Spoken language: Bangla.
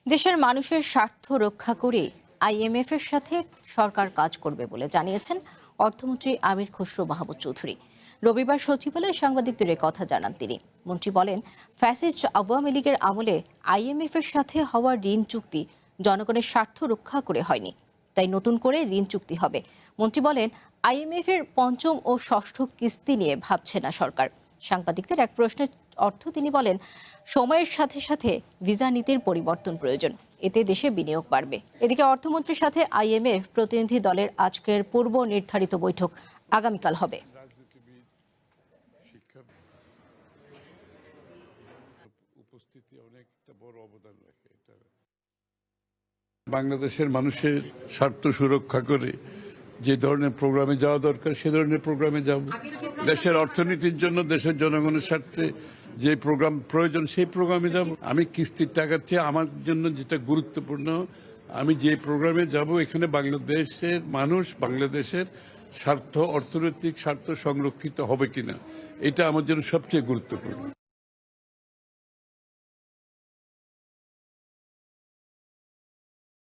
দেশের মানুষের স্বার্থ রক্ষা করে আইএমএফ এর সাথে সরকার কাজ করবে বলে জানিয়েছেন অর্থমন্ত্রী আমির খসরু মাহমুদ চৌধুরী। রবিবার সচিবালয়ে সাংবাদিকদের এ কথা জানান তিনি। মন্ত্রী বলেন, ফ্যাসিস্ট আওয়ামী লীগের আমলে আইএমএফ এর সাথে হওয়া ঋণ চুক্তি জনগণের স্বার্থ রক্ষা করে হয়নি, তাই নতুন করে ঋণ চুক্তি হবে। মন্ত্রী বলেন, আইএমএফ এর পঞ্চম ও ষষ্ঠ কিস্তি নিয়ে ভাবছে না সরকার। সাংবাদিকদের এক প্রশ্নের তিনি বলেন, সময়ের সাথে সাথে ভিসা নীতির পরিবর্তন প্রয়োজন, এতে দেশে বিনিয়োগ বাড়বে। এদিকে অর্থমন্ত্রীর সাথে আইএমএফ প্রতিনিধি দলের আজকের পূর্ব নির্ধারিত বৈঠক আগামীকাল হবে। বাংলাদেশের মানুষের স্বার্থ সুরক্ষা করে যে ধরনের প্রোগ্রামে যাওয়া দরকার সে ধরনের প্রোগ্রামে যাব। দেশের অর্থনীতির জন্য, দেশের জনগণের স্বার্থে যে প্রোগ্রাম প্রয়োজন সেই প্রোগ্রামে যাব। আমি কিস্তির টাকার চেয়ে আমার জন্য যেটা গুরুত্বপূর্ণ, আমি যে প্রোগ্রামে যাব এখানে বাংলাদেশের মানুষ, বাংলাদেশের স্বার্থ, অর্থনৈতিক স্বার্থ সংরক্ষিত হবে কিনা, এটা আমার জন্য সবচেয়ে গুরুত্বপূর্ণ।